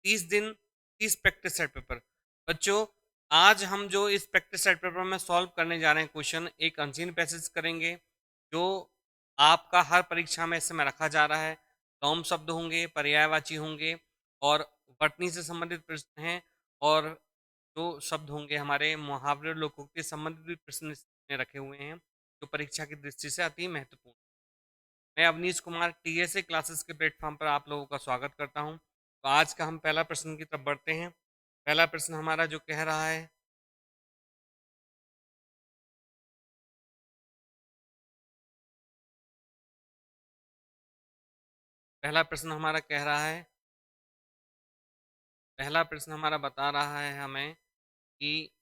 30 दिन 30 practice set paper. बच्चों, आज हम जो इस प्रैक्टिस सेट पेपर में सॉल्व करने जा रहे हैं क्वेश्चन, एक अनसीन पैसेज करेंगे जो आपका हर परीक्षा में इस समय रखा जा रहा है। टॉम शब्द होंगे, पर्यायवाची होंगे और वर्तनी से संबंधित प्रश्न हैं, और जो शब्द होंगे हमारे मुहावरे लोकोक्ति से संबंधित भी प्रश्न इसमें रखे हुए हैं, जो परीक्षा की दृष्टि से अति महत्वपूर्ण। मैं अवनीश कुमार टीएसए क्लासेस के प्लेटफॉर्म पर आप लोगों का स्वागत करता हूं। तो आज का हम पहला प्रश्न की तरफ बढ़ते हैं। पहला प्रश्न हमारा जो कह रहा है, पहला प्रश्न हमारा कह रहा है, पहला प्रश्न हमारा बता रहा है हमें कि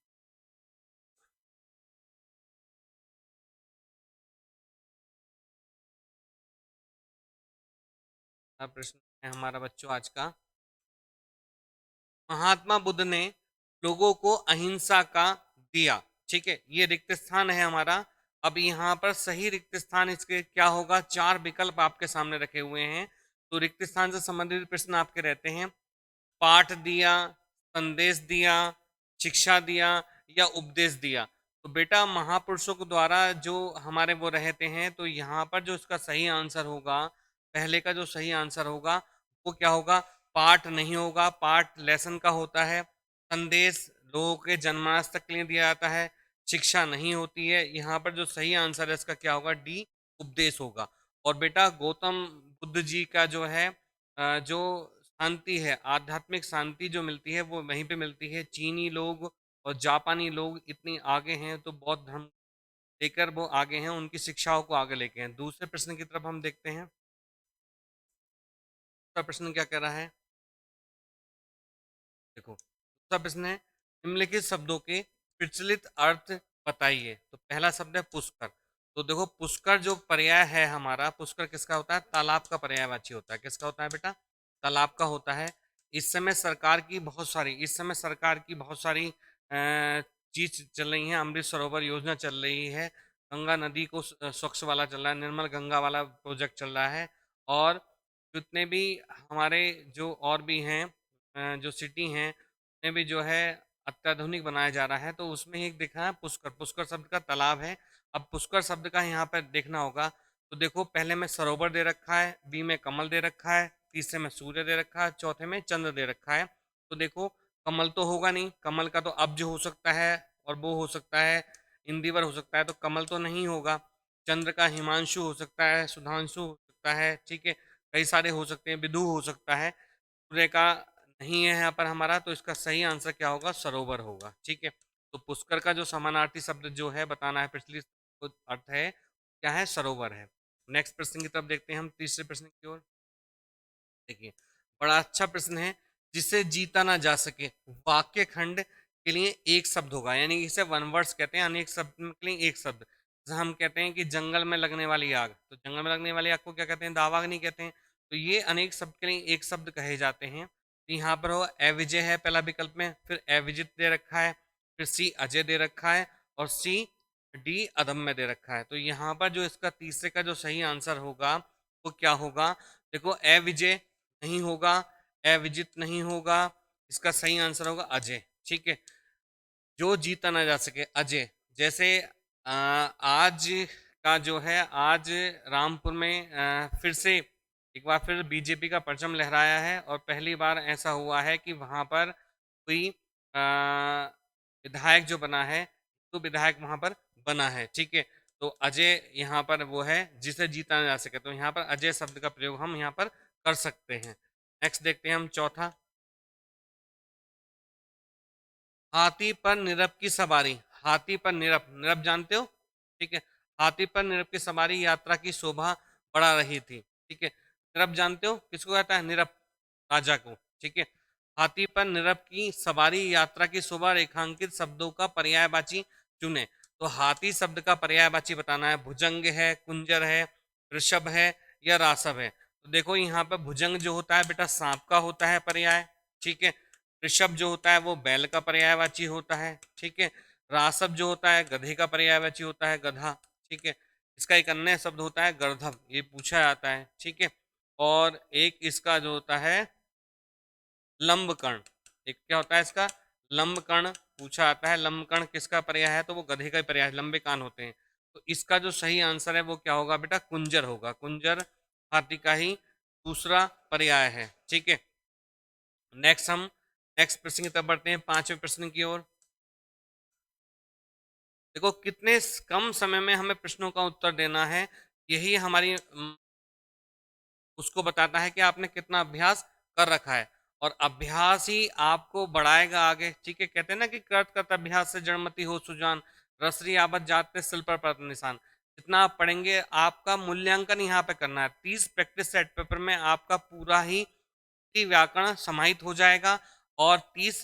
पहला प्रश्न है हमारा बच्चों आज का, महात्मा बुद्ध ने लोगों को अहिंसा का दिया। ठीक है, ये रिक्त स्थान है हमारा। अब यहाँ पर सही रिक्त स्थान इसके क्या होगा, 4 विकल्प आपके सामने रखे हुए हैं। तो रिक्त स्थान से संबंधित प्रश्न आपके रहते हैं, पाठ दिया, संदेश दिया, शिक्षा दिया या उपदेश दिया। तो बेटा, महापुरुषों के द्वारा जो हमारे वो रहते हैं, तो यहाँ पर जो इसका सही आंसर होगा, पहले का जो सही आंसर होगा वो क्या होगा, पाठ नहीं होगा। पाठ लेसन का होता है। संदेश लोगों के जनमानस तक के लिए दिया जाता है। शिक्षा नहीं होती है। यहाँ पर जो सही आंसर है इसका क्या होगा, डी, उपदेश होगा। और बेटा, गौतम बुद्ध जी का जो है जो शांति है, आध्यात्मिक शांति जो मिलती है वो वहीं पे मिलती है। चीनी लोग और जापानी लोग इतनी आगे हैं, तो बौद्ध धर्म लेकर वो आगे हैं, उनकी शिक्षाओं को आगे लेके हैं। दूसरे प्रश्न की तरफ हम देखते हैं। दूसरा प्रश्न क्या कह रहा है, देखो दूसरा प्रश्न है, निम्नलिखित शब्दों के प्रचलित अर्थ बताइए। तो पहला शब्द है पुष्कर। तो देखो, पुष्कर जो पर्याय है हमारा, पुष्कर किसका होता है, तालाब का पर्यायवाची होता है। किसका होता है बेटा, तालाब का होता है। इस समय सरकार की बहुत सारी चीज चल रही है। अमृत सरोवर योजना चल रही है, गंगा नदी को स्वच्छ वाला चल रहा है, निर्मल गंगा वाला प्रोजेक्ट चल रहा है। और जितने भी हमारे जो और भी हैं जो सिटी हैं, उन्हें भी जो है अत्याधुनिक बनाया जा रहा है। तो उसमें एक देखा है पुष्कर, पुष्कर शब्द का तालाब है। अब पुष्कर शब्द का यहाँ पर देखना होगा। तो देखो, पहले में सरोवर दे रखा है, बी में कमल दे रखा है, तीसरे में सूर्य दे रखा है, चौथे में चंद्र दे रखा है। तो देखो, कमल तो होगा नहीं, कमल का तो अब्ज हो सकता है और वो हो सकता है इंदिवर हो सकता है, तो कमल तो नहीं होगा। चंद्र का हिमांशु हो सकता है, सुधांशु हो सकता है, ठीक है, कई सारे हो सकते हैं, विदु हो सकता है। सूर्य का नहीं है यहाँ पर हमारा, तो इसका सही आंसर क्या होगा, सरोवर होगा। ठीक है, तो पुष्कर का जो समानार्थी शब्द जो है बताना है, पिछली अर्थ है क्या है, सरोवर है। नेक्स्ट प्रश्न की तरफ देखते हैं हम, तीसरे प्रश्न की ओर। देखिए, बड़ा अच्छा प्रश्न है, जिसे जीता ना जा सके। वाक्य खंड के लिए एक शब्द होगा, यानी इसे वन वर्ड्स कहते हैं, अनेक शब्द के लिए एक शब्द। जैसे हम कहते हैं कि जंगल में लगने वाली आग, तो जंगल में लगने वाली आग को क्या कहते हैं, दावाग्नि कहते हैं। तो ये अनेक शब्द के लिए एक शब्द कहे जाते हैं। तो यहाँ पर हो अविजय है पहला विकल्प में, फिर अविजित दे रखा है, फिर सी अजय दे रखा है, और सी डी अदम्य दे रखा है। तो यहाँ पर जो इसका तीसरे का जो सही आंसर होगा वो क्या होगा, देखो, अविजय नहीं होगा, अविजित नहीं होगा, इसका सही आंसर होगा अजय। ठीक है, जो जीता ना जा सके, अजय। जैसे आज का जो है, आज रामपुर में फिर से एक बार फिर बीजेपी का परचम लहराया है, और पहली बार ऐसा हुआ है कि वहां पर कोई विधायक जो बना है, तो विधायक वहां पर बना है। ठीक है, तो अजय यहाँ पर वो है जिसे जीता ना जा सके, तो यहाँ पर अजय शब्द का प्रयोग हम यहाँ पर कर सकते हैं। नेक्स्ट देखते हैं हम, चौथा, हाथी पर निरप की सवारी। हाथी पर निरप, निरप जानते हो, ठीक है, हाथी पर निरप की सवारी यात्रा की शोभा बढ़ा रही थी। ठीक है, निरप जानते हो किसको कहता है, निरप, राजा को। ठीक है, हाथी पर निरप की सवारी यात्रा की शोभा रेखांकित शब्दों का पर्यायवाची चुने। तो हाथी शब्द का पर्यायवाची बताना है, भुजंग है, कुंजर है, ऋषभ है या रासव है। तो देखो, यहाँ पर भुजंग जो होता है बेटा सांप का होता है पर्याय। ठीक है, ऋषभ जो होता है वो बैल का पर्यायवाची होता है। ठीक है, रासव जो होता है गधे का पर्यायवाची होता है, गधा। ठीक है, इसका एक अन्य शब्द होता है गर्धव, ये पूछा जाता है। ठीक है, और एक इसका जो होता है लंबकर्ण। एक क्या होता है इसका, लंबकर्ण पूछा आता है। लंबकर्ण किसका पर्याय है, तो वो गधे का ही पर्याय है, लंबे कान होते हैं। तो इसका जो सही आंसर है वो क्या होगा बेटा, कुंजर होगा। कुंजर हाथी का ही दूसरा पर्याय है। ठीक है, नेक्स्ट प्रश्न की तरफ बढ़ते हैं, पांचवें प्रश्न की ओर। देखो कितने कम समय में हमें प्रश्नों का उत्तर देना है, यही हमारी उसको बताता है कि आपने कितना अभ्यास कर रखा है। और अभ्यास ही आपको बढ़ाएगा आगे। ठीक है, कहते हैं ना कि करत करत अभ्यास से जड़मति हो सुजान, रसरी आबद जाते सिल पर पड़त निशान। जितना आप पढ़ेंगे आपका मूल्यांकन यहाँ पे करना है। 30 प्रैक्टिस सेट पेपर में आपका पूरा ही व्याकरण समाहित हो जाएगा। और 30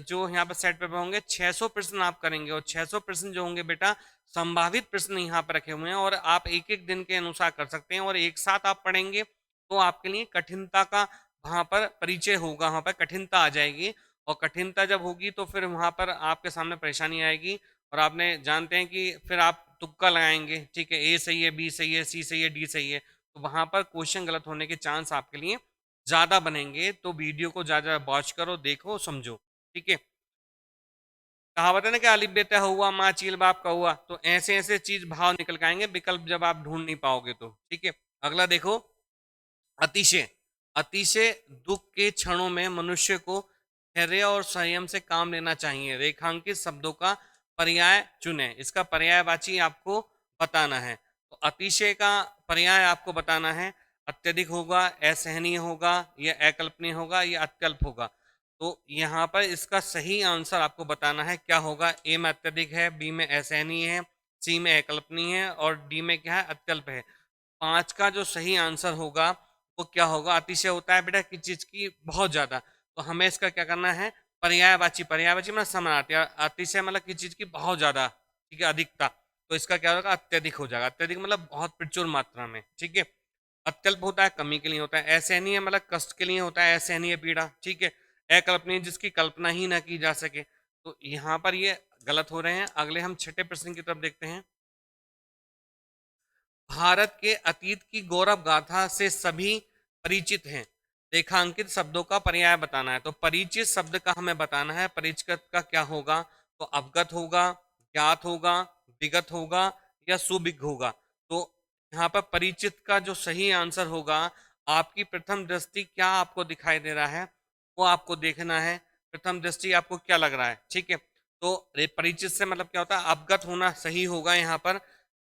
जो यहाँ पर सेट पेपर होंगे 600 प्रश्न आप करेंगे। और 600 प्रश्न जो होंगे बेटा संभावित प्रश्न यहाँ पर रखे हुए हैं, और आप एक एक दिन के अनुसार कर सकते हैं। और एक साथ आप पढ़ेंगे तो आपके लिए कठिनता का वहां पर परिचय होगा, वहां पर कठिनता आ जाएगी। और कठिनता जब होगी तो फिर वहां पर आपके सामने परेशानी आएगी। और आपने जानते हैं कि फिर आप तुक्का लगाएंगे। ठीक है, ए सही है, बी सही है, सी सही है, डी सही है, तो वहां पर क्वेश्चन गलत होने के चांस आपके लिए ज्यादा बनेंगे। तो वीडियो को ज्यादा वॉच करो, देखो, समझो। ठीक है, कहावत है ना कि अलिफ बे तय हुआ माँ चील बाप का हुआ। तो ऐसे ऐसे चीज भाव निकल के आएंगे विकल्प जब आप ढूंढ नहीं पाओगे तो। ठीक है, अगला देखो, अतिशय। अतिशय दुख के क्षणों में मनुष्य को धैर्य और संयम से काम लेना चाहिए। रेखांकित शब्दों का पर्याय चुने। इसका पर्यायवाची आपको बताना है। तो अतिशय का पर्याय आपको बताना है। अत्यधिक होगा, असहनीय होगा, या अकल्पनीय होगा, या अत्यल्प होगा। तो यहाँ पर इसका सही आंसर आपको बताना है क्या होगा। ए में अत्यधिक है, बी में असहनीय है, सी में अकल्पनीय है, और डी में क्या है, अत्यल्प है। 5 का जो सही आंसर होगा वो क्या होगा। अतिशय होता है बेटा किस चीज की, बहुत ज्यादा। तो हमें इसका क्या करना है, पर्यायवाची। पर्यायवाची मतलब समानार्थी। अतिशय मतलब किस चीज की, बहुत ज्यादा। ठीक है, अधिकता। तो इसका क्या होगा, अत्यधिक हो जाएगा। अत्यधिक मतलब बहुत प्रचुर मात्रा में। ठीक है, अत्यल्प होता है कमी के लिए होता है। असहनीय मतलब कष्ट के लिए होता है, असहनीय पीड़ा। ठीक है, अकल्पनीय जिसकी कल्पना ही ना की जा सके। तो यहाँ पर ये गलत हो रहे हैं। अगले हम छठे प्रश्न की तरफ देखते हैं। भारत के अतीत की गौरव गाथा से सभी परिचित हैं। रेखांकित शब्दों का पर्याय बताना है। तो परिचित शब्द का हमें बताना है। परिचित का क्या होगा, तो अवगत होगा, ज्ञात होगा, विगत होगा, या सुविज्ञ होगा। तो यहाँ पर परिचित का जो सही आंसर होगा, आपकी प्रथम दृष्टि क्या आपको दिखाई दे रहा है वो आपको देखना है। प्रथम दृष्टि आपको क्या लग रहा है। ठीक है, तो परिचित से मतलब क्या होता है, अवगत होना सही होगा यहाँ पर।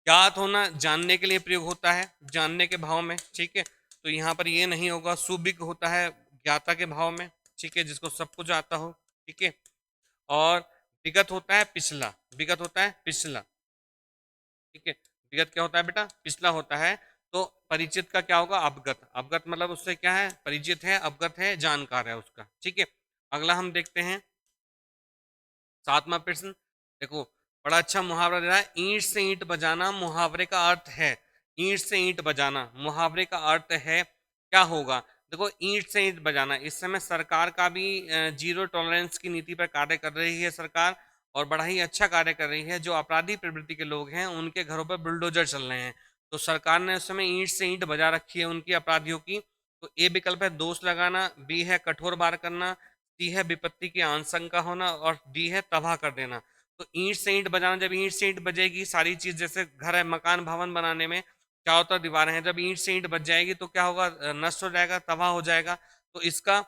ज्ञात होना जानने के लिए प्रयोग होता है, जानने के भाव में। ठीक है, तो यहाँ पर ये नहीं होगा। सुबिक होता है ज्ञाता के भाव में। ठीक है, जिसको सब कुछ आता हो। ठीक है, और विगत होता है पिछला। विगत होता है पिछला। ठीक है, विगत क्या होता है बेटा, पिछला होता है। तो परिचित का क्या होगा, अवगत। अवगत मतलब उससे क्या है, परिचित है, अवगत है, जानकार है उसका। ठीक है, अगला हम देखते हैं 7वां प्रश्न। देखो बड़ा अच्छा मुहावरा दे रहा है, ईंट से ईंट बजाना मुहावरे का अर्थ है। ईंट से ईंट बजाना मुहावरे का अर्थ है, क्या होगा। देखो ईंट से ईंट बजाना, इस समय सरकार का भी जीरो टॉलरेंस की नीति पर कार्य कर रही है सरकार। और बड़ा ही अच्छा कार्य कर रही है। जो अपराधी प्रवृत्ति के लोग हैं उनके घरों पर बुलडोजर चल रहे हैं। तो सरकार ने उस समय ईंट से ईंट बजा रखी है उनकी अपराधियों की। तो ए विकल्प है दोष लगाना, बी है कठोर वार करना, सी है विपत्ति की आशंका होना, और डी है तबाह कर देना। तो ईंट से ईंट बजाना, जब ईंट से ईंट बजेगी सारी चीज, जैसे घर है, मकान भवन बनाने में चारों तरफ दीवारें हैं, जब ईंट से ईंट बज जाएगी तो क्या होगा, नष्ट हो जाएगा, तबाह हो जाएगा। तो इसका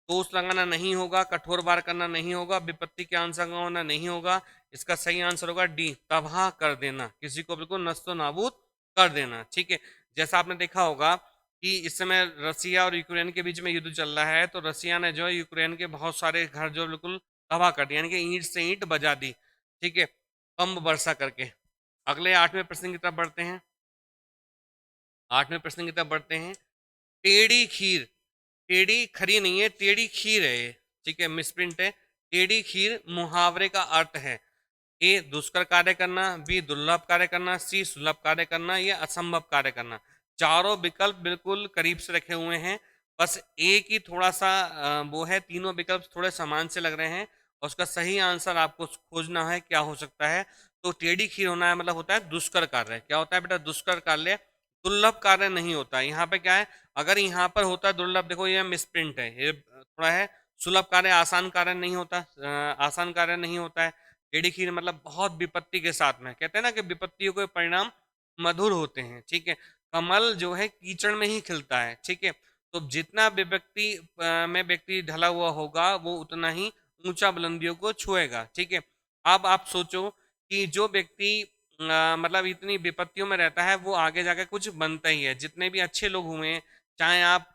दोष लगाना नहीं होगा, कठोर वार करना नहीं होगा, विपत्ति की आशंका होना नहीं होगा। इसका सही आंसर होगा डी, तबाह कर देना, किसी को बिल्कुल नष्टो नाबूद कर देना। ठीक है, जैसा आपने देखा होगा कि इस समय रसिया और यूक्रेन के बीच में युद्ध चल रहा है। तो रसिया ने जो है यूक्रेन के बहुत सारे घर जो बिल्कुल तबाह कर दिया, यानी कि ईंट से ईंट बजा दी। ठीक है, बम वर्षा करके। अगले 8वें प्रश्न की तरफ बढ़ते हैं। 8वें प्रश्न की तरफ बढ़ते हैं। टेढ़ी खीर, टेढ़ी खरी नहीं है, टेढ़ी खीर है ये। ठीक है, मिसप्रिंट है। टेढ़ी खीर मुहावरे का अर्थ है। ए दुष्कर कार्य करना, बी दुर्लभ कार्य करना, सी सुलभ कार्य करना, या असंभव कार्य करना। चारों विकल्प बिल्कुल करीब से रखे हुए हैं। बस एक ही थोड़ा सा वो है, तीनों विकल्प थोड़े समान से लग रहे हैं। और उसका सही आंसर आपको खोजना है क्या हो सकता है। तो टेढ़ी खीर होना है मतलब होता है दुष्कर कार्य। क्या होता है बेटा, दुष्कर कार्य। दुर्लभ कार्य नहीं होता। यहाँ पे क्या है, अगर यहाँ पर होता है दुर्लभ, देखो ये मिसप्रिंट है, ये थोड़ा है, सुलभ कार्य आसान कार्य नहीं होता, आसान कार्य नहीं होता है। टेढ़ी खीर मतलब बहुत विपत्ति के साथ में, कहते हैं ना कि विपत्तियों के परिणाम मधुर होते हैं, ठीक है। कमल जो है कीचड़ में ही खिलता है, ठीक है। तो जितना विपत्ति में व्यक्ति ढला हुआ होगा वो उतना ही ऊंचा बुलंदियों को छुएगा, ठीक है। अब आप सोचो कि जो व्यक्ति मतलब इतनी विपत्तियों में रहता है वो आगे जाकर कुछ बनता ही है। जितने भी अच्छे लोग हुए हैं, चाहे आप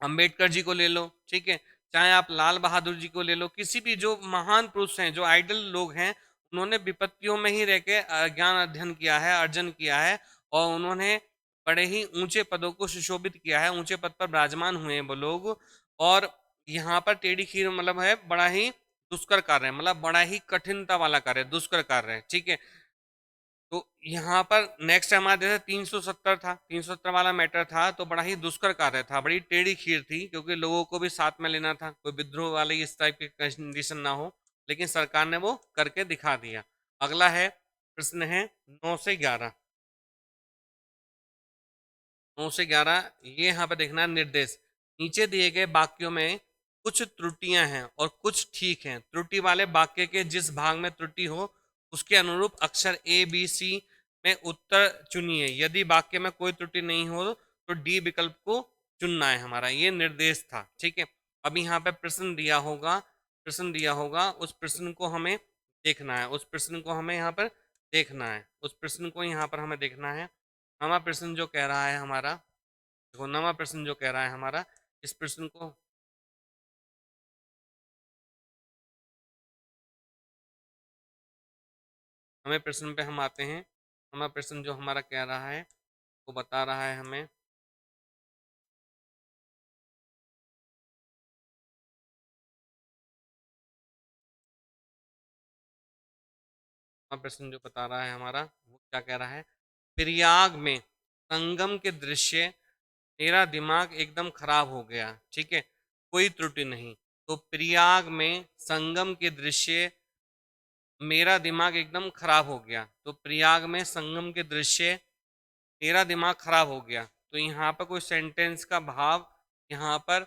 अंबेडकर जी को ले लो, ठीक है, चाहे आप लाल बहादुर जी को ले लो, किसी भी जो महान पुरुष हैं, जो आइडल लोग हैं, उन्होंने विपत्तियों में ही रह के ज्ञान अध्ययन किया है, अर्जन किया है, और उन्होंने बड़े ही ऊंचे पदों को सुशोभित किया है, ऊंचे पद पर विराजमान हुए हैं वो लोग। और यहाँ पर टेढ़ी खीर मतलब है बड़ा ही दुष्कर कार्य है, मतलब बड़ा ही कठिनता वाला कार्य है, दुष्कर कार्य है, ठीक है। तो यहाँ पर नेक्स्ट हमारा जैसे 370 था, 370 वाला मैटर था, तो बड़ा ही दुष्कर कार्य था, बड़ी टेढ़ी खीर थी, क्योंकि लोगों को भी साथ में लेना था, कोई विद्रोह वाली इस टाइप की कंडीशन ना हो, लेकिन सरकार ने वो करके दिखा दिया। अगला है, प्रश्न है 9 से 11। 9 से 11 ये यहाँ पे देखना है निर्देश। नीचे दिए गए वाक्यों में कुछ त्रुटियां हैं और कुछ ठीक हैं। त्रुटि वाले वाक्य के जिस भाग में त्रुटि हो उसके अनुरूप अक्षर ए बी सी में उत्तर चुनिए। यदि वाक्य में कोई त्रुटि नहीं हो तो डी विकल्प को चुनना है हमारा। ये निर्देश था, ठीक है। अब यहाँ पे प्रश्न दिया होगा, प्रश्न दिया होगा, उस प्रश्न को हमें देखना है, उस प्रश्न को हमें यहाँ पर देखना है, उस प्रश्न को यहाँ पर हमें देखना है। नवा प्रश्न जो कह रहा है हमारा, देखो नवा प्रश्न जो कह रहा है हमारा, इस प्रश्न को हमें प्रश्न पे हम आते हैं। नवा प्रश्न जो हमारा कह रहा है वो बता रहा है हमें, नवा प्रश्न जो बता रहा है हमारा वो क्या कह रहा है, प्रयाग में संगम के दृश्य, मेरा दिमाग एकदम खराब हो गया, ठीक है, कोई त्रुटि नहीं। तो प्रयाग में संगम के दृश्य, मेरा दिमाग एकदम खराब हो गया, तो प्रयाग में संगम के दृश्य, मेरा दिमाग खराब हो गया, तो यहाँ पर कोई सेंटेंस का भाव यहाँ पर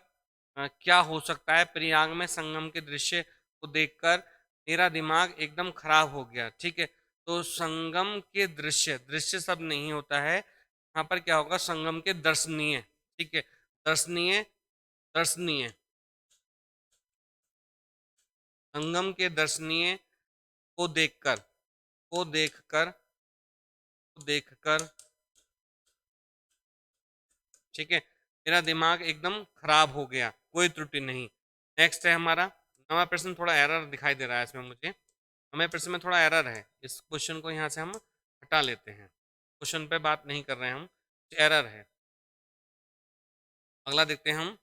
क्या हो सकता है, प्रयाग में संगम के दृश्य को देखकर मेरा दिमाग एकदम खराब हो गया, ठीक है। तो संगम के दृश्य, दृश्य शब्द नहीं होता है यहाँ पर, क्या होगा, संगम के दर्शनीय, ठीक है, दर्शनीय, दर्शनीय, संगम के दर्शनीय को देखकर, को देखकर, को देखकर, ठीक है, मेरा दिमाग एकदम खराब हो गया, कोई त्रुटि नहीं। नेक्स्ट है हमारा नवा प्रश्न, थोड़ा एरर दिखाई दे रहा है इसमें मुझे, हमें प्रश्न में थोड़ा एरर है, इस क्वेश्चन को यहाँ से हम हटा लेते हैं, क्वेश्चन पे बात नहीं कर रहे हैं हम, एरर है। अगला देखते हैं हम,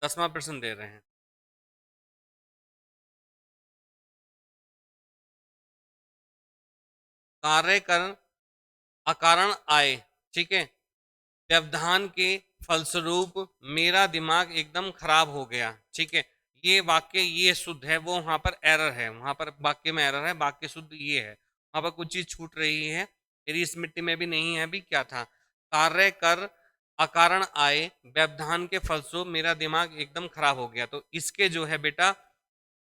10वां प्रश्न दे रहे हैं, कार्य कर अकारण आए, ठीक है, व्यवधान के फलस्वरूप मेरा दिमाग एकदम खराब हो गया, ठीक है। ये वाक्य ये शुद्ध है, वो वहां पर एरर है, वहां पर वाक्य में एरर है, वाक्य शुद्ध ये है, वहां पर कुछ चीज छूट रही है, मेरी इस मिट्टी में भी नहीं है, अभी क्या था, कार्य कर अकारण आए व्यवधान के फलस्वरूप मेरा दिमाग एकदम खराब हो गया। तो इसके जो है बेटा,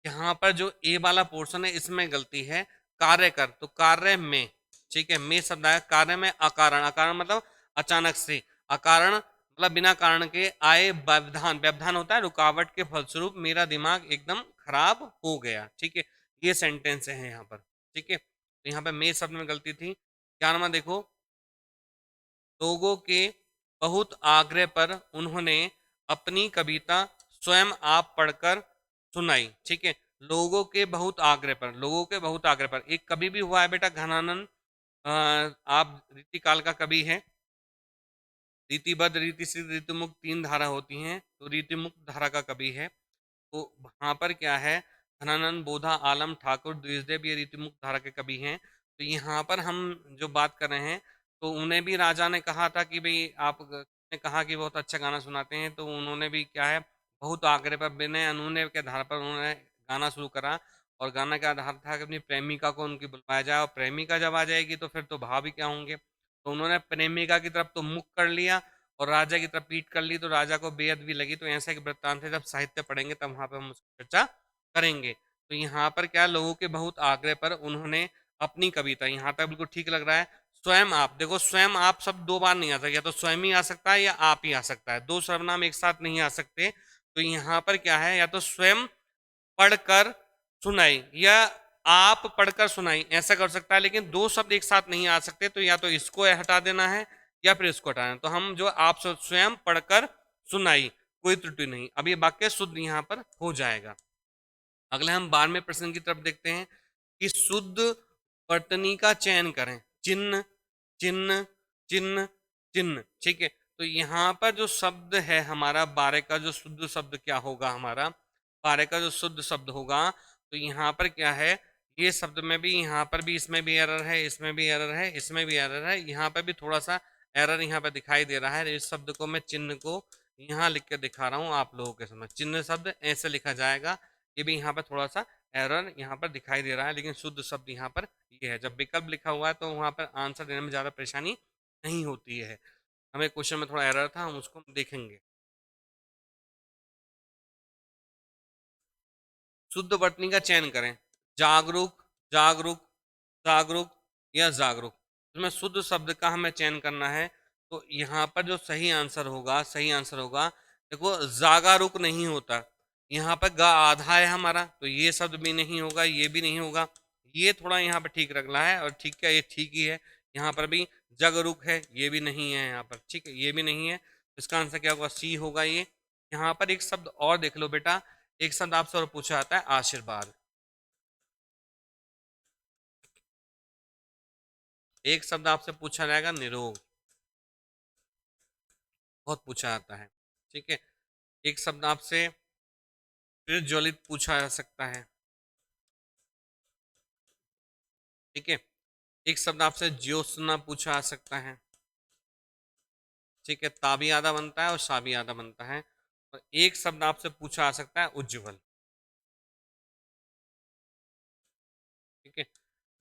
यहाँ पर जो ए वाला पोर्शन है इसमें गलती है, कार्य कर, तो कार्य में, ठीक है, में शब्द आया, कार्य में अकारण, अकारण मतलब अचानक से, अकारण मतलब बिना कारण के, आए व्यवधान, व्यवधान होता है रुकावट के फलस्वरूप मेरा दिमाग एकदम खराब हो गया, ठीक है। ये सेंटेंस है यहाँ पर, ठीक है, तो यहाँ पे में शब्द में गलती थी। 11वां देखो, लोगों के बहुत आग्रह पर उन्होंने अपनी कविता स्वयं आप पढ़कर सुनाई, ठीक है। लोगों के बहुत आग्रह पर, लोगों के बहुत आग्रह पर, एक कवि भी हुआ है बेटा घनानंद, आप रीतिकाल का कवि है, रीतिबद्ध, रीतिसिद्ध, रीतिमुक्त 3 धारा होती हैं, तो रीतिमुक्त धारा का कवि है। तो वहाँ पर क्या है, धनानंद, बोधा, आलम, ठाकुर, द्विजदेव ये रीतिमुक्त धारा के कवि हैं। तो यहाँ पर हम जो बात कर रहे हैं, तो उन्हें भी राजा ने कहा था कि भाई आप ने कहा कि बहुत अच्छा गाना सुनाते हैं, तो उन्होंने भी क्या है, बहुत आग्रह पर, विनय अनुनय के आधार पर उन्होंने गाना शुरू करा, और गाना का आधार था कि अपनी प्रेमिका को उनकी बुलवाया जाए, और प्रेमिका जब आ जाएगी तो फिर तो भाव ही क्या होंगे। तो उन्होंने प्रेमिका की तरफ तो मुख कर लिया और राजा की तरफ पीठ कर ली, तो राजा को बेहद भी लगी। तो ऐसा एक वृत्तांत है, जब साहित्य पढ़ेंगे तब वहां पर हम उसकी चर्चा करेंगे। तो यहाँ पर क्या, लोगों के बहुत आग्रह पर उन्होंने अपनी कविता, यहाँ तक बिल्कुल ठीक लग रहा है। स्वयं आप देखो, स्वयं आप सब दो बार नहीं आ सकता, या तो स्वयं ही आ सकता है या आप ही आ सकता है, दो सर्वनाम एक साथ नहीं आ सकते। तो यहाँ पर क्या है, या तो स्वयं पढ़कर सुनाई या आप पढ़कर सुनाई, ऐसा कर सकता है, लेकिन दो शब्द एक साथ नहीं आ सकते। तो या तो इसको हटा देना है या फिर इसको हटाना है। तो हम जो आप स्वयं पढ़कर सुनाई, कोई त्रुटि नहीं। अब ये वाक्य शुद्ध यहाँ पर हो जाएगा। अगले हम 12वें प्रश्न की तरफ देखते हैं कि शुद्ध वर्तनी का चयन करें। चिन्ह, चिन्ह, चिन्ह, चिन्ह। ठीक है, तो यहाँ पर जो शब्द है हमारा 12 का, जो शुद्ध शब्द क्या होगा हमारा 12 का जो शुद्ध शब्द होगा, तो यहाँ पर क्या है, ये शब्द में भी, यहाँ पर भी, इसमें भी एरर है, इसमें भी एरर है, इसमें भी एरर है, यहाँ पर भी थोड़ा सा एरर यहाँ पर दिखाई दे रहा है। इस शब्द को मैं चिन्ह को यहाँ लिख के दिखा रहा हूँ आप लोगों के समझ। चिन्ह शब्द ऐसे लिखा जाएगा। ये भी यहाँ पर थोड़ा सा एरर यहाँ पर दिखाई दे रहा है, लेकिन शुद्ध शब्द यहाँ पर ये है। जब विकल्प लिखा हुआ है तो वहाँ पर आंसर देने में ज़्यादा परेशानी नहीं होती है। हमें क्वेश्चन में थोड़ा एरर था, हम उसको देखेंगे। शुद्ध वर्तनी का चयन करें। जागरूक, जागरूक, जागरूक या जागरूक। इसमें शुद्ध शब्द का हमें चयन करना है। तो यहाँ पर जो सही आंसर होगा, सही आंसर होगा, देखो जागरूक नहीं होता, यहाँ पर गा आधा है हमारा, तो ये शब्द भी नहीं होगा, ये भी नहीं होगा। ये थोड़ा यहाँ पर ठीक रख रहा है, और ठीक है, ये ठीक ही है। यहाँ पर भी जगरुक है, ये भी नहीं है यहाँ पर। ठीक है, ये भी नहीं है। इसका आंसर क्या होगा, सी होगा ये। यहाँ पर एक शब्द और देख लो बेटा, एक शब्द आपसे और पूछा जाता है, आशीर्वाद। एक शब्द आपसे पूछा जाएगा, निरोग। बहुत पूछा जाता है। ठीक है, एक शब्द आपसे प्रज्वलित पूछा जा सकता है। ठीक है, एक शब्द आपसे ज्योत्सना पूछा जा सकता है। ठीक है, ता भी आधा बनता है और सा भी आधा बनता है। और एक शब्द आपसे पूछा जा सकता है, उज्ज्वल। ठीक है,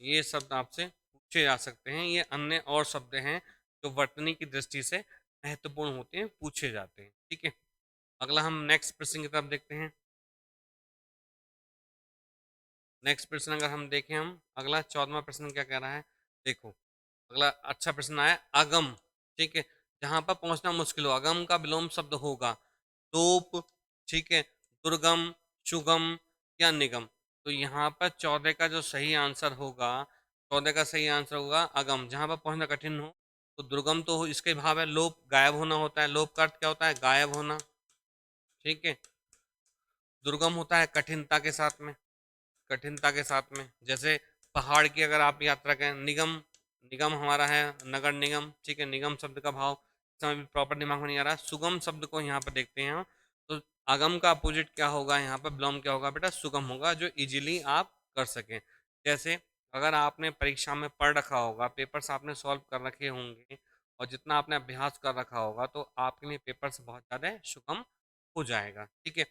ये शब्द आपसे पूछे जा सकते हैं। ये अन्य और शब्द हैं जो वर्तनी की दृष्टि से महत्वपूर्ण होते हैं, पूछे जाते हैं। ठीक है, अगला हम नेक्स्ट प्रश्न की तरफ देखते हैं। नेक्स्ट प्रश्न अगर हम देखें, हम अगला 14वां प्रश्न क्या कह रहा है, देखो अगला अच्छा प्रश्न आया, अगम। ठीक है, जहां पर पहुंचना मुश्किल हो, अगम का विलोम शब्द होगा तोप। ठीक है, दुर्गम, सुगम या निगम। तो यहाँ पर 14 का जो सही आंसर होगा, 14 का सही आंसर होगा अगम। जहां पर पहुंचना कठिन हो, तो दुर्गम तो हो, इसके भाव है लोप, गायब होना होता है। लोप का अर्थ क्या होता है, गायब होना। ठीक है, दुर्गम होता है कठिनता के साथ में, कठिनता के साथ में। जैसे पहाड़ की अगर आप यात्रा करें, निगम, निगम हमारा है नगर निगम। ठीक है, निगम शब्द का भाव इस समय प्रॉपर दिमाग में नहीं आ रहा। सुगम शब्द को यहाँ पर देखते हैं हम, तो आगम का अपोजिट क्या होगा, यहाँ पर विलोम क्या होगा बेटा, सुगम होगा, जो इजीली आप कर सकें। जैसे अगर आपने परीक्षा में पढ़ रखा होगा, पेपर्स आपने सॉल्व कर रखे होंगे, और जितना आपने अभ्यास कर रखा होगा, तो आपके लिए पेपर्स बहुत ज़्यादा सुगम हो जाएगा। ठीक है,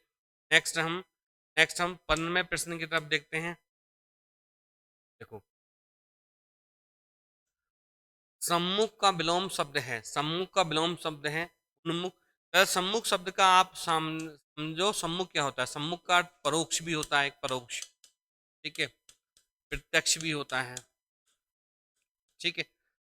नेक्स्ट हम 15वें प्रश्न की तरफ देखते हैं। देखो, सम्मुख का विलोम शब्द है, सम्मुख का विलोम शब्द है उन्मुख। सम्मुख शब्द का आप समझो, सम्मुख क्या होता है, सम्मुख का अर्थ परोक्ष भी होता है, एक परोक्ष। ठीक है, प्रत्यक्ष भी होता है। ठीक है,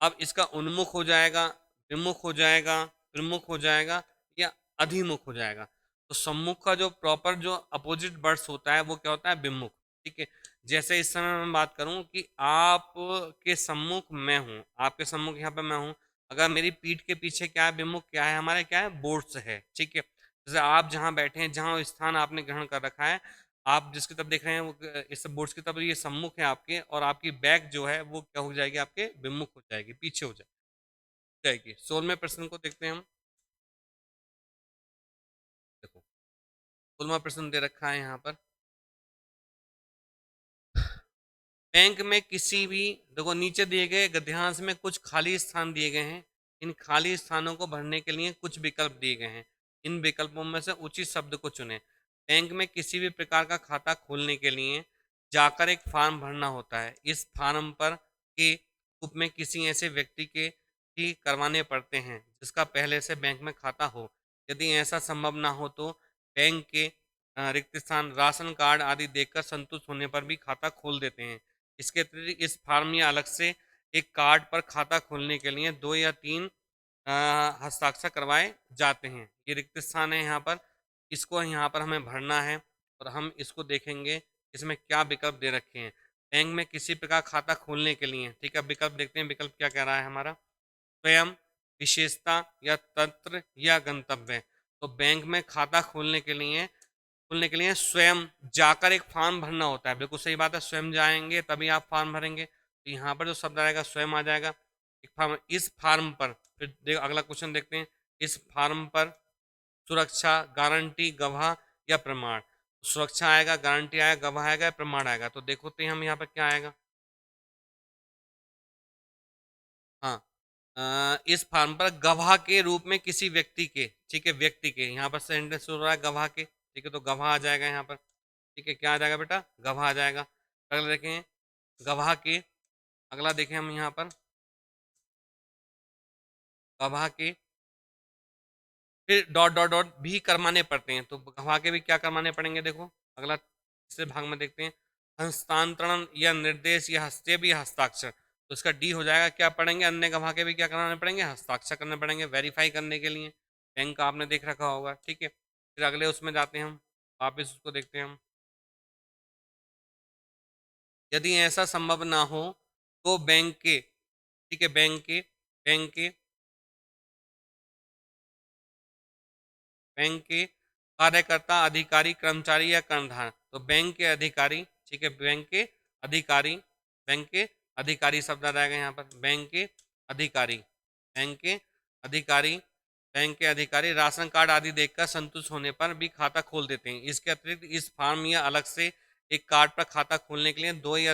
अब इसका उन्मुख हो जाएगा, विमुख हो जाएगा, प्रमुख हो जाएगा, या अधिमुख हो जाएगा। तो सम्मुख का जो प्रॉपर जो अपोजिट वर्ड्स होता है वो क्या होता है, विमुख। ठीक है, जैसे इस समय मैं बात करूं कि आप के सम्मुख मैं हूं, आपके सम्मुख यहाँ पे मैं हूं, अगर मेरी पीठ के पीछे क्या है, विमुख क्या है हमारे, क्या है, बोर्ड्स है। ठीक है, जैसे आप जहाँ बैठे हैं, जहाँ स्थान आपने ग्रहण कर रखा है, आप जिसकी तरफ देख रहे हैं वो इस बोर्ड्स की तरफ, ये सम्मुख है आपके, और आपकी बैक जो है वो क्या हो जाएगी, आपके विमुख हो जाएगी, पीछे हो जाएगी। 16वें प्रश्न को देखते हैं हम। देखो, 16वां प्रश्न दे रखा है यहाँ पर, बैंक में किसी भी, देखो नीचे दिए गए गद्यांश में कुछ खाली स्थान दिए गए हैं। इन खाली स्थानों को भरने के लिए कुछ विकल्प दिए गए हैं। इन विकल्पों में से उचित शब्द को चुनें। बैंक में किसी भी प्रकार का खाता खोलने के लिए जाकर एक फॉर्म भरना होता है। इस फॉर्म पर के रूप में किसी ऐसे व्यक्ति के ही करवाने पड़ते हैं जिसका पहले से बैंक में खाता हो। यदि ऐसा संभव ना हो तो बैंक के रिक्त स्थान, राशन कार्ड आदि देखकर संतुष्ट होने पर भी खाता खोल देते हैं। इसके अतिरिक्त इस फॉर्म या अलग से एक कार्ड पर खाता खोलने के लिए 2 या 3 हस्ताक्षर करवाए जाते हैं। ये रिक्त स्थान है यहाँ पर, इसको यहाँ पर हमें भरना है और हम इसको देखेंगे इसमें क्या विकल्प दे रखे हैं। बैंक में किसी प्रकार खाता खोलने के लिए, ठीक है, विकल्प देखते हैं। विकल्प क्या कह रहा है हमारा, स्वयं, विशेषता या तंत्र या गंतव्य। तो बैंक में खाता खोलने के लिए स्वयं जाकर एक फॉर्म भरना होता है। बिल्कुल सही बात है, स्वयं जाएंगे तभी आप फॉर्म भरेंगे। तो यहाँ पर जो शब्द आएगा स्वयं आ जाएगा। एक फॉर्म, इस फॉर्म पर, फिर अगला क्वेश्चन देखते हैं। इस फॉर्म पर सुरक्षा, गारंटी, गवाह या प्रमाण। सुरक्षा आएगा, गारंटी आएगा, गवाह आएगा, प्रमाण आएगा। तो देखो तो हम यहाँ पर क्या आएगा। हाँ, इस फॉर्म पर गवाह के रूप में किसी व्यक्ति के, ठीक है, व्यक्ति के, यहाँ पर सेंटेंस हो रहा है गवाह के, ठीक है, तो गवाह आ जाएगा यहाँ पर। ठीक है, क्या आ जाएगा बेटा, गवाह आ जाएगा। अगला देखें, गवाह के, अगला देखें हम यहाँ पर गवाह के, फिर डॉट डॉट डॉट भी करवाने पड़ते हैं। तो गवाह के भी क्या करवाने पड़ेंगे, देखो अगला तीसरे भाग में देखते हैं। हस्तांतरण या निर्देश या हस्तक्षेप या हस्ताक्षर। तो इसका डी हो जाएगा। क्या पढ़ेंगे, अन्य गवाह के भी क्या कराने पड़ेंगे, हस्ताक्षर करने पड़ेंगे, वेरीफाई करने के लिए। बैंक का आपने देख रखा होगा, ठीक है। फिर अगले उसमें जाते हैं हम, वापिस उसको देखते हैं हम। यदि ऐसा संभव ना हो तो बैंक के, ठीक है, बैंक के कार्यकर्ता, अधिकारी, कर्मचारी या कर्णधार। तो बैंक के अधिकारी, ठीक है, बैंक के अधिकारी शब्द आ जाएगा यहाँ पर। अधिकारी बैंक के अधिकारी बैंक के अधिकारी राशन कार्ड आदि देखकर संतुष्ट होने पर भी खाता खोल देते हैं। इसके अतिरिक्त इस फॉर्म या अलग से एक कार्ड पर खाता खोलने के लिए दो या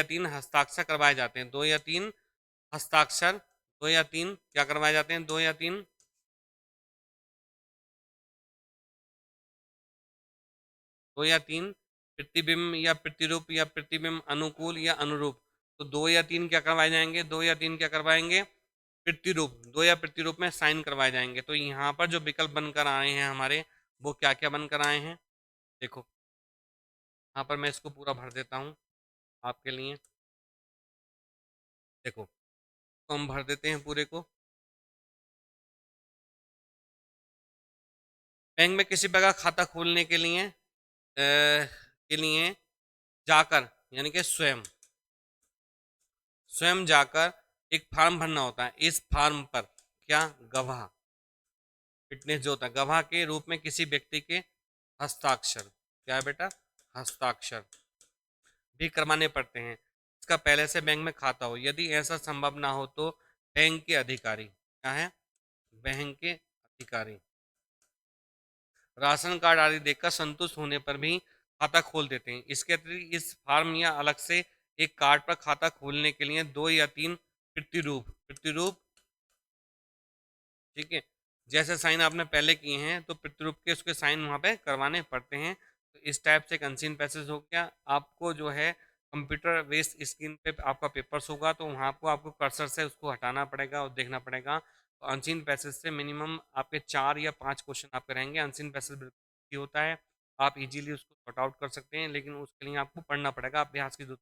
तीन हस्ताक्षर करवाए जाते हैं। दो या तीन क्या करवाए जाते हैं, 2 या 3 प्रतिबिंब या प्रतिरूप या प्रतिबिंब, अनुकूल या अनुरूप। तो 2 या 3 क्या करवाए जाएंगे, 2 या 3 क्या करवाएंगे, प्रतिरूप, 2 या प्रतिरूप में साइन करवाए जाएंगे। तो यहाँ पर जो विकल्प बनकर आए हैं हमारे, वो क्या क्या बनकर आए हैं, देखो यहाँ पर मैं इसको पूरा भर देता हूँ आपके लिए। देखो तो हम भर देते हैं पूरे को। बैंक में किसी प्रकार खाता खोलने के लिए जाकर, यानी कि स्वयं जाकर एक फॉर्म भरना होता है। इस फॉर्म पर क्या, गवाह, फिटनेस जो होता है, गवाह के रूप में किसी व्यक्ति के हस्ताक्षर, क्या है बेटा, हस्ताक्षर भी करवाने पड़ते हैं इसका पहले से बैंक में खाता हो। यदि ऐसा संभव ना हो तो बैंक के अधिकारी, क्या है, बैंक के अधिकारी राशन कार्ड आदि देखकर संतुष्ट होने पर भी खाता खोल देते हैं। इसके अतिरिक्त इस फॉर्म या अलग से एक कार्ड पर खाता खोलने के लिए 2 या 3 प्रतिरूप, ठीक है, जैसे साइन आपने पहले किए हैं तो प्रतिरूप के उसके साइन वहाँ पे करवाने पड़ते हैं। तो इस टाइप से एक अनसीन पैसेज हो गया। आपको जो है कंप्यूटर बेस्ड स्क्रीन पे आपका पेपर्स होगा, तो वहाँ आपको कर्सर से उसको हटाना पड़ेगा और देखना पड़ेगा। तो अनसीन पैसेज से मिनिमम आपके 4 या 5 क्वेश्चन आपके रहेंगे। अनसीन पैसेज बिल्कुल होता है, आप इजीली उसको सॉर्ट आउट कर सकते हैं, लेकिन उसके लिए आपको पढ़ना पड़ेगा, अभ्यास की जरूरत।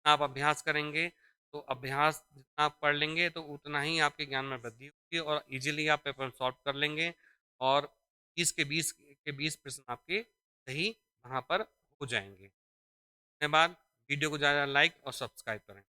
आप अभ्यास करेंगे तो अभ्यास जितना आप पढ़ लेंगे तो उतना ही आपके ज्ञान में वृद्धि होगी और इजीली आप पेपर सॉल्व कर लेंगे। और 20 के 20 प्रश्न आपके सही वहाँ पर हो जाएंगे। धन्यवाद। वीडियो को ज़्यादा लाइक और सब्सक्राइब करें।